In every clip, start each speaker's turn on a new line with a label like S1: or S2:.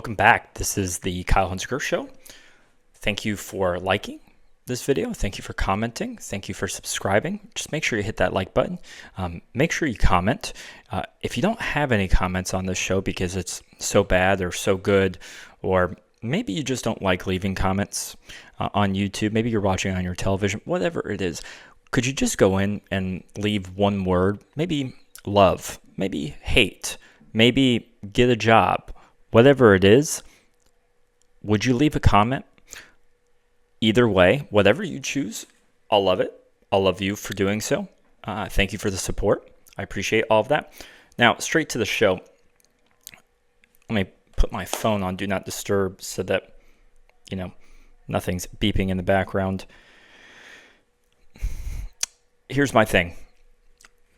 S1: Welcome back. This is the Kyle Hunziker Show. Thank you for liking this video. Thank you for commenting. Thank you for subscribing. Just make sure you hit that like button. Make sure you comment. If you don't have any comments on this show because it's so bad or so good, or maybe you just don't like leaving comments on YouTube, maybe you're watching on your television, whatever it is, could you just go in and leave one word? Maybe love, maybe hate, maybe get a job. Whatever it is, would you leave a comment? Either way, whatever you choose, I'll love it. I'll love you for doing so. Thank you for the support. I appreciate all of that. Now, straight to the show. Let me put my phone on Do Not Disturb so that, nothing's beeping in the background. Here's my thing.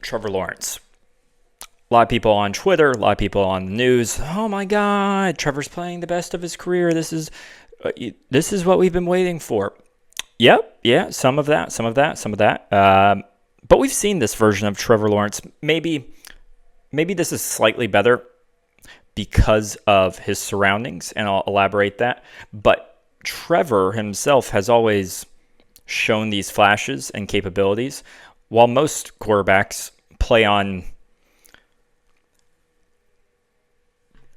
S1: Trevor Lawrence. A lot of people on Twitter, a lot of people on the news. Oh my God, Trevor's playing the best of his career. This is what we've been waiting for. Yep, yeah, some of that. But we've seen this version of Trevor Lawrence. Maybe this is slightly better because of his surroundings, and I'll elaborate that. But Trevor himself has always shown these flashes and capabilities, while most quarterbacks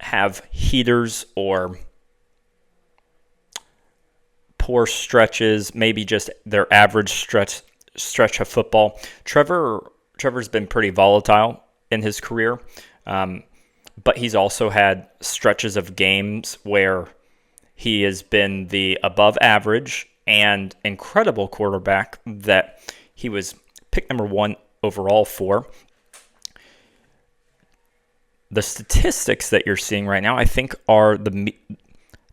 S1: have heaters or poor stretches, maybe just their average stretch of football. Trevor's been pretty volatile in his career, but he's also had stretches of games where he has been the above average and incredible quarterback that he was picked number 1 overall for. The statistics that you're seeing right now, I think, are the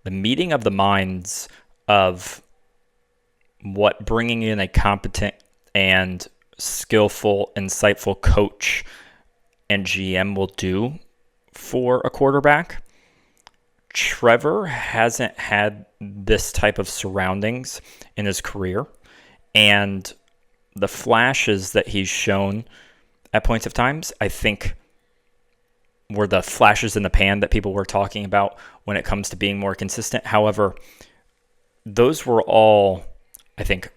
S1: meeting of the minds of what bringing in a competent and skillful, insightful coach and GM will do for a quarterback. Trevor hasn't had this type of surroundings in his career, and the flashes that he's shown at points of times, I think, were the flashes in the pan that people were talking about when it comes to being more consistent. However, those were all, I think,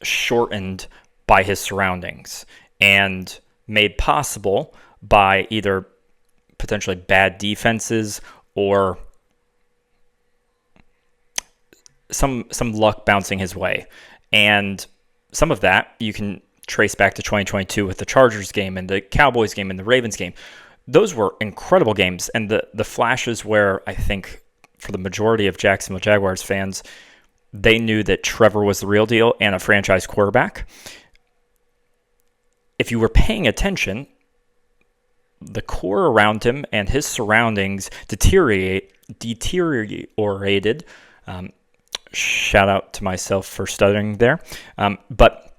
S1: shortened by his surroundings and made possible by either potentially bad defenses or some luck bouncing his way. And some of that you can trace back to 2022 with the Chargers game and the Cowboys game and the Ravens game. Those were incredible games, and the flashes where I think for the majority of Jacksonville Jaguars fans, they knew that Trevor was the real deal and a franchise quarterback. If you were paying attention, the core around him and his surroundings deteriorated. Shout out to myself for stuttering there. But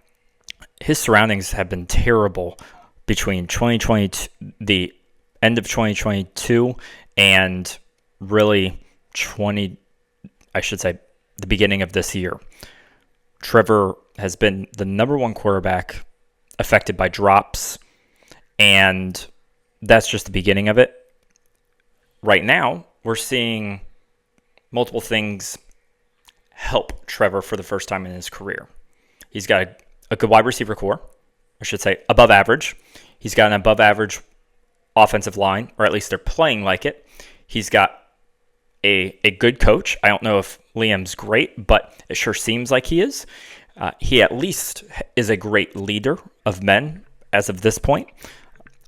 S1: his surroundings have been terrible between 2022, the end of 2022 and really the beginning of this year. Trevor has been the number 1 quarterback affected by drops, and that's just the beginning of it. Right now, we're seeing multiple things help Trevor for the first time in his career. He's got a good wide receiver core, I should say above average. He's got an above average offensive line, or at least they're playing like it. He's got a good coach. I don't know if Liam's great, but it sure seems like he is. He at least is a great leader of men as of this point.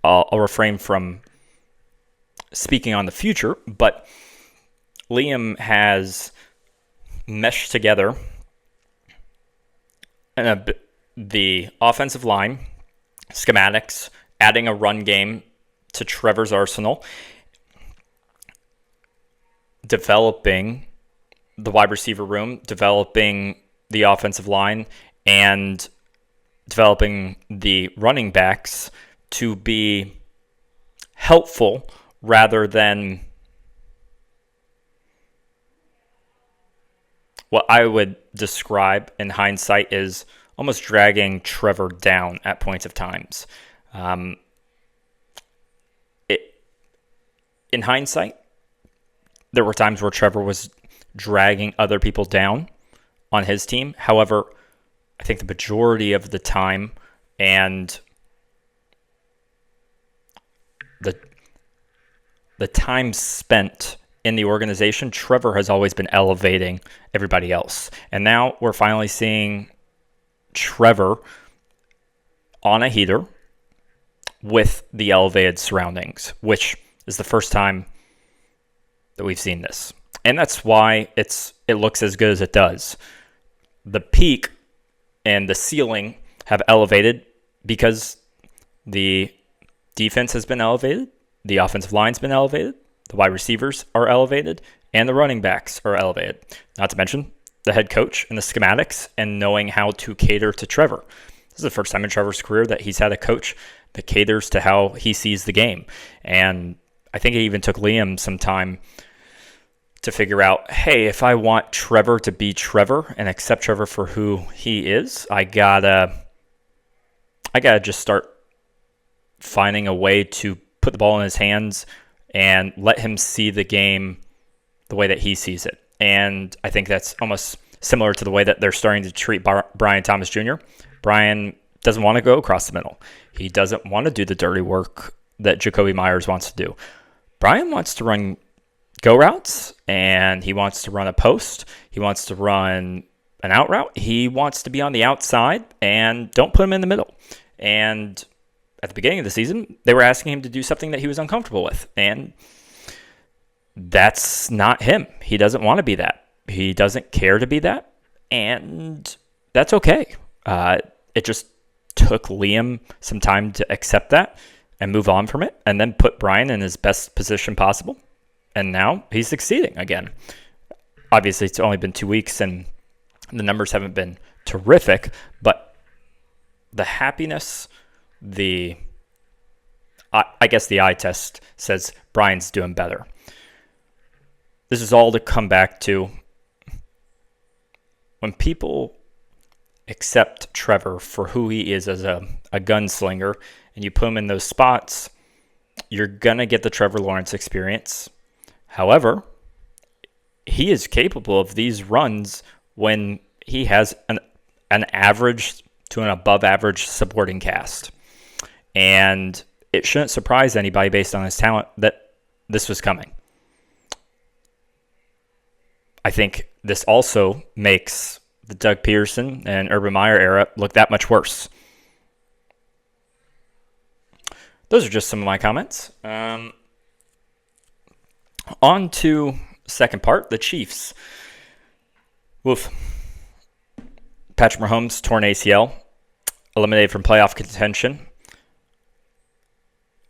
S1: I'll refrain from speaking on the future, but Liam has meshed together the offensive line, schematics, adding a run game to Trevor's arsenal, developing the wide receiver room, developing the offensive line, and developing the running backs to be helpful rather than what I would describe in hindsight is almost dragging Trevor down at points of times. In hindsight, there were times where Trevor was dragging other people down on his team. However, I think the majority of the time and the time spent in the organization, Trevor has always been elevating everybody else. And now we're finally seeing Trevor on a heater with the elevated surroundings, which is the first time that we've seen this. And that's why it looks as good as it does. The peak and the ceiling have elevated because the defense has been elevated, the offensive line's been elevated, the wide receivers are elevated, and the running backs are elevated. Not to mention the head coach and the schematics and knowing how to cater to Trevor. This is the first time in Trevor's career that he's had a coach that caters to how he sees the game. And I think it even took Liam some time to figure out, hey, if I want Trevor to be Trevor and accept Trevor for who he is, I gotta just start finding a way to put the ball in his hands and let him see the game the way that he sees it. And I think that's almost similar to the way that they're starting to treat Brian Thomas Jr. Brian doesn't want to go across the middle. He doesn't want to do the dirty work that Jacoby Myers wants to do. Brian wants to run go routes, and he wants to run a post. He wants to run an out route. He wants to be on the outside, and don't put him in the middle. And at the beginning of the season, they were asking him to do something that he was uncomfortable with, and that's not him. He doesn't want to be that. He doesn't care to be that, and that's okay. It just took Liam some time to accept that and move on from it, and then put Brian in his best position possible. And now he's succeeding again. Obviously, it's only been 2 weeks, and the numbers haven't been terrific, but the happiness, I guess the eye test says Brian's doing better. This is all to come back to when people accept Trevor for who he is as a gunslinger, and you put him in those spots, you're going to get the Trevor Lawrence experience. However, he is capable of these runs when he has an average to an above average supporting cast. And it shouldn't surprise anybody based on his talent that this was coming. I think this also makes the Doug Peterson and Urban Meyer era look that much worse. Those are just some of my comments. On to second part, the Chiefs. Woof. Patrick Mahomes, torn ACL, eliminated from playoff contention.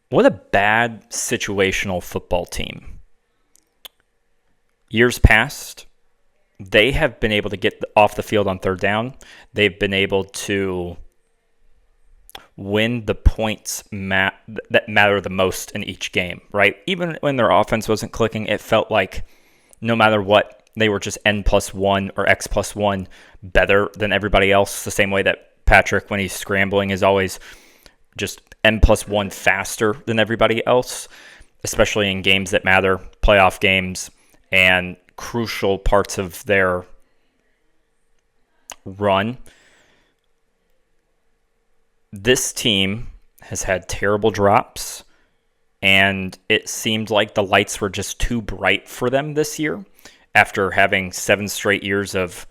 S1: What a bad situational football team. Years past, they have been able to get off the field on third down. They've been able to win the points that matter the most in each game, right? Even when their offense wasn't clicking, it felt like no matter what, they were just N+1 or X+1 better than everybody else, the same way that Patrick, when he's scrambling, is always just N+1 faster than everybody else, especially in games that matter, playoff games, and crucial parts of their run. This team has had terrible drops, and it seemed like the lights were just too bright for them this year after having 7 straight years of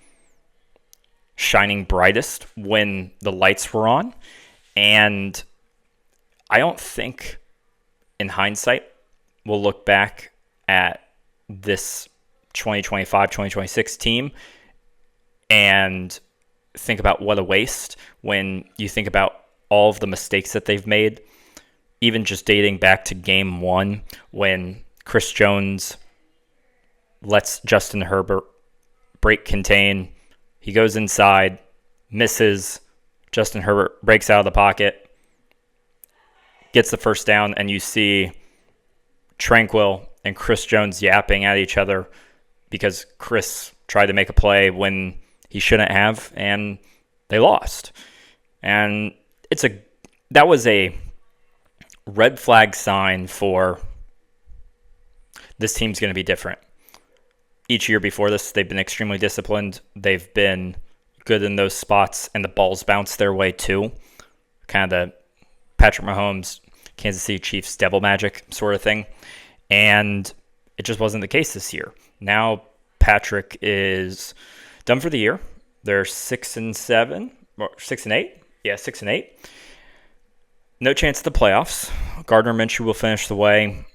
S1: shining brightest when the lights were on. And I don't think, in hindsight, we'll look back at this 2025-2026 team and think about what a waste when you think about all of the mistakes that they've made, even just dating back to game 1 when Chris Jones lets Justin Herbert break contain. He goes inside, misses. Justin Herbert breaks out of the pocket, gets the first down, and you see Tranquil and Chris Jones yapping at each other because Chris tried to make a play when he shouldn't have, and they lost. And that was a red flag sign for this team's going to be different. each year before this, they've been extremely disciplined. They've been good in those spots, and the balls bounce their way too. Kind of the Patrick Mahomes, Kansas City Chiefs devil magic sort of thing. And it just wasn't the case this year. Now Patrick is done for the year. They're 6-7 or 6-8. Yeah, 6-8. No chance of the playoffs. Gardner Minshew will finish the way.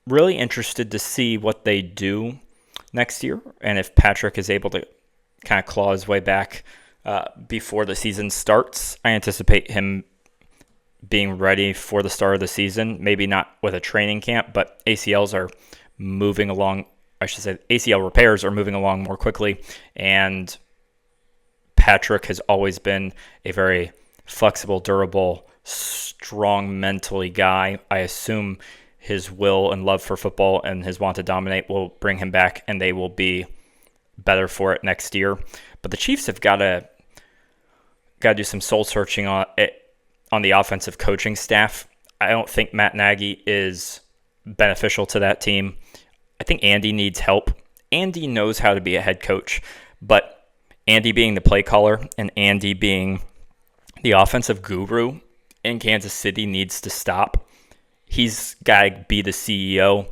S1: Really interested to see what they do next year, and if Patrick is able to kind of claw his way back before the season starts. I anticipate him being ready for the start of the season, maybe not with a training camp, but ACLs are moving along. I should say ACL repairs are moving along more quickly, and Patrick has always been a very flexible, durable, strong mentally guy. I assume his will and love for football and his want to dominate will bring him back, and they will be better for it next year. But the Chiefs have got to do some soul searching on the offensive coaching staff. I don't think Matt Nagy is beneficial to that team. I think Andy needs help. Andy knows how to be a head coach, but Andy being the play caller and Andy being the offensive guru in Kansas City needs to stop. He's got to be the CEO.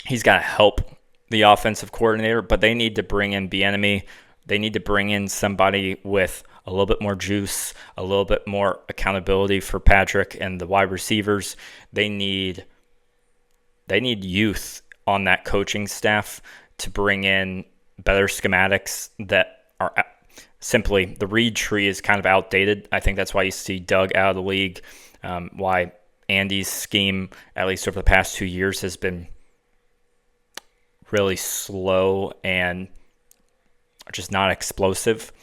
S1: He's got to help the offensive coordinator, but they need to bring in Bieniemy. They need to bring in somebody with a little bit more juice, a little bit more accountability for Patrick and the wide receivers. They need youth on that coaching staff to bring in better schematics that are simply, the read tree is kind of outdated. I think that's why you see Doug out of the league, why Andy's scheme, at least over the past 2 years, has been really slow and just not explosive.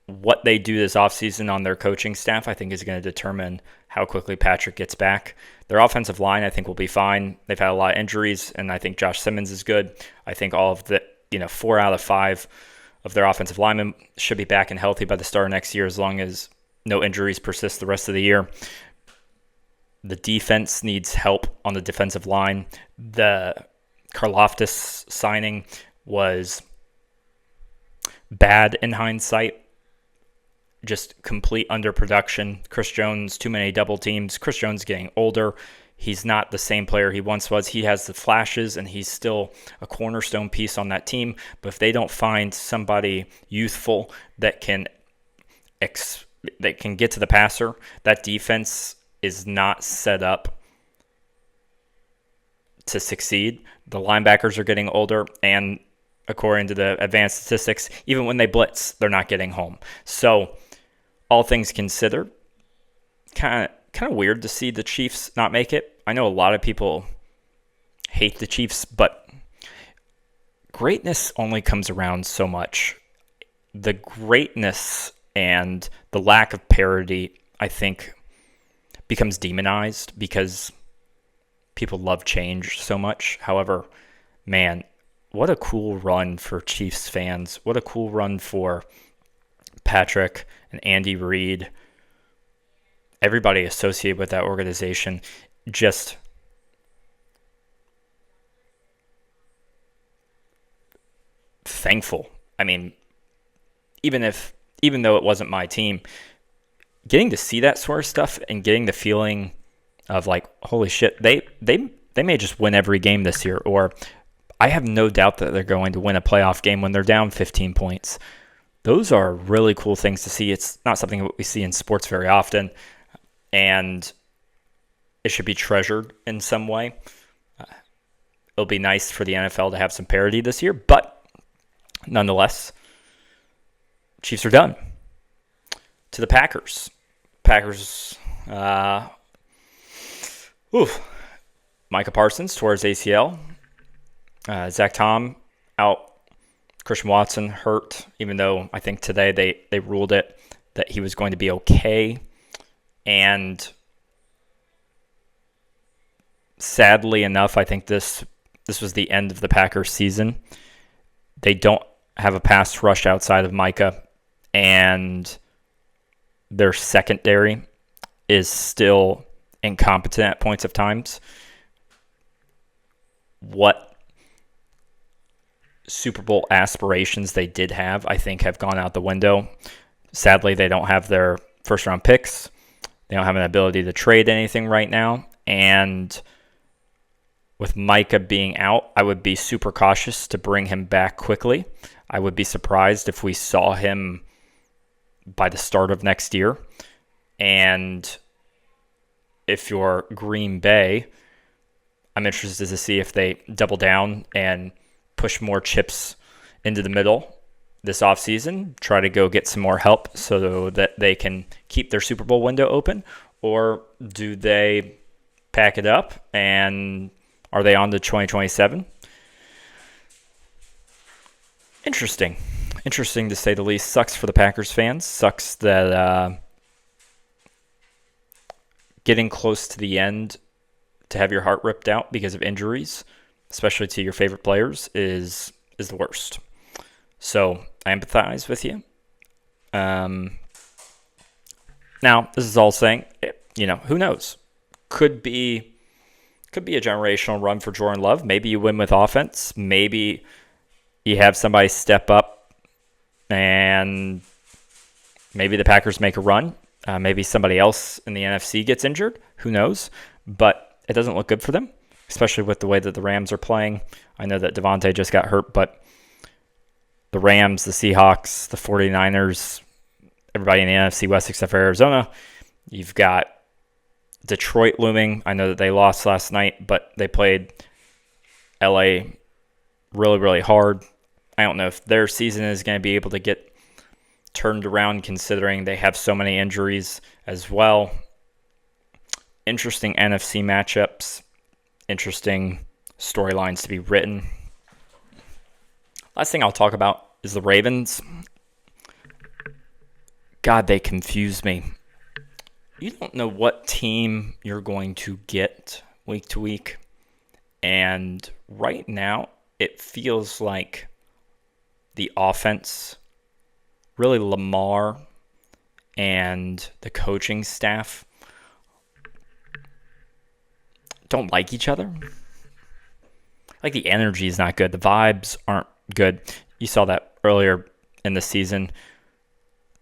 S1: What they do this offseason on their coaching staff, I think, is going to determine how quickly Patrick gets back. Their offensive line, I think, will be fine. They've had a lot of injuries, and I think Josh Simmons is good. I think all of the 4 out of 5 of their offensive linemen should be back and healthy by the start of next year, as long as no injuries persist the rest of the year. The defense needs help on the defensive line. The Karlaftis signing was bad in hindsight. Just complete underproduction. Chris Jones, too many double teams. Chris Jones getting older. He's not the same player he once was. He has the flashes, and he's still a cornerstone piece on that team. But if they don't find somebody youthful that can get to the passer, that defense is not set up to succeed. The linebackers are getting older, and according to the advanced statistics, even when they blitz, they're not getting home. So, all things considered, kind of weird to see the Chiefs not make it. I know a lot of people hate the Chiefs, but greatness only comes around so much. The greatness and the lack of parity, I think, becomes demonized because people love change so much. However, man, what a cool run for Chiefs fans. What a cool run for Patrick and Andy Reid. Everybody associated with that organization. Just thankful. I mean, even though it wasn't my team, getting to see that sort of stuff and getting the feeling of like, holy shit, they may just win every game this year, or I have no doubt that they're going to win a playoff game when they're down 15 points. Those are really cool things to see. It's not something that we see in sports very often, and it should be treasured in some way. It'll be nice for the NFL to have some parity this year, but nonetheless, Chiefs are done. To the Packers. Micah Parsons tore his ACL. Zach Tom out. Christian Watson hurt, even though I think today they ruled it that he was going to be okay. And sadly enough, I think this was the end of the Packers season. They don't have a pass rush outside of Micah, and their secondary is still incompetent at points of times. What Super Bowl aspirations they did have, I think, have gone out the window. Sadly, they don't have their first-round picks. They don't have an ability to trade anything right now. And with Micah being out, I would be super cautious to bring him back quickly. I would be surprised if we saw him by the start of next year. And if you're Green Bay, I'm interested to see if they double down and push more chips into the middle this offseason, try to go get some more help so that they can keep their Super Bowl window open, or do they pack it up and are they on to 2027? Interesting to say the least. Sucks for the Packers fans. Sucks that getting close to the end to have your heart ripped out because of injuries, especially to your favorite players, is the worst. So I empathize with you. Now, this is all saying, who knows? Could be a generational run for Jordan Love. Maybe you win with offense. Maybe you have somebody step up and maybe the Packers make a run. Maybe somebody else in the NFC gets injured. Who knows? But it doesn't look good for them, especially with the way that the Rams are playing. I know that Devontae just got hurt, but the Rams, the Seahawks, the 49ers, everybody in the NFC West except for Arizona. You've got Detroit looming. I know that they lost last night, but they played LA really, really hard. I don't know if their season is going to be able to get turned around considering they have so many injuries as well. Interesting NFC matchups. Interesting storylines to be written. Last thing I'll talk about is the Ravens. God, they confuse me. You don't know what team you're going to get week to week. And right now, it feels like the offense, really Lamar and the coaching staff, don't like each other. Like the energy is not good. The vibes aren't good. You saw that earlier in the season.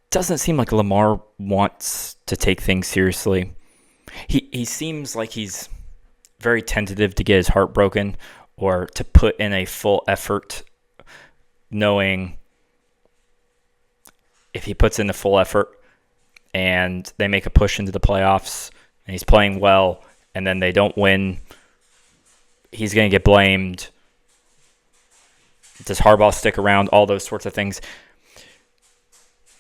S1: Doesn't seem like Lamar wants to take things seriously. He seems like he's very tentative to get his heart broken or to put in a full effort, knowing if he puts in the full effort and they make a push into the playoffs and he's playing well and then they don't win, he's going to get blamed. Does Harbaugh stick around? All those sorts of things.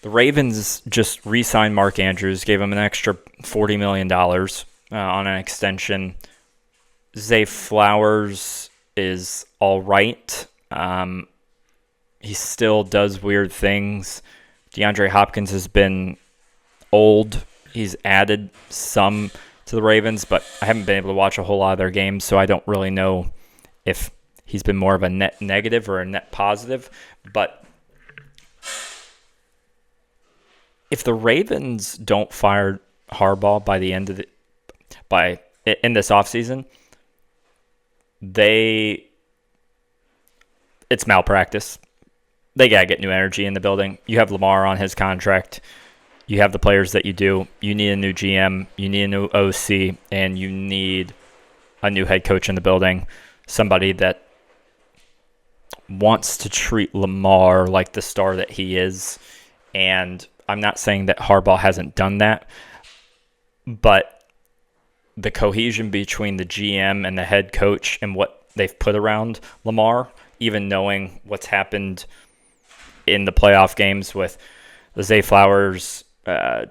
S1: The Ravens just re-signed Mark Andrews, gave him an extra $40 million on an extension. Zay Flowers is all right. He still does weird things. DeAndre Hopkins has been old. He's added some to the Ravens, but I haven't been able to watch a whole lot of their games, so I don't really know if he's been more of a net negative or a net positive. But if the Ravens don't fire Harbaugh by the end of in this offseason, it's malpractice. They got to get new energy in the building. You have Lamar on his contract. You have the players that you do. You need a new GM. You need a new OC. And you need a new head coach in the building. Somebody that wants to treat Lamar like the star that he is. And I'm not saying that Harbaugh hasn't done that. But the cohesion between the GM and the head coach and what they've put around Lamar, even knowing what's happened in the playoff games with the Zay Flowers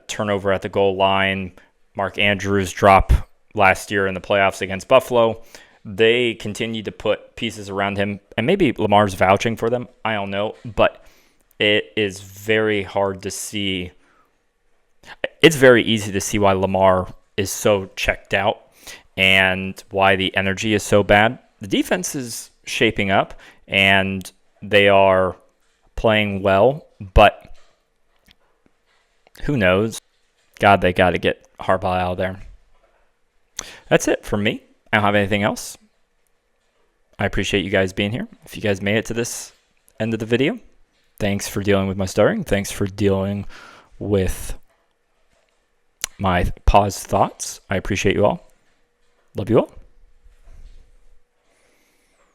S1: turnover at the goal line, Mark Andrews drop last year in the playoffs against Buffalo, they continue to put pieces around him. And maybe Lamar's vouching for them. I don't know. But it is very hard to see. It's very easy to see why Lamar is so checked out and why the energy is so bad. The defense is shaping up and they are playing well, but who knows? God, they got to get Harbaugh out of there. That's it for me. I don't have anything else. I appreciate you guys being here. If you guys made it to this end of the video. Thanks for dealing with my stuttering. Thanks for dealing with my paused thoughts. I appreciate you all. Love you all.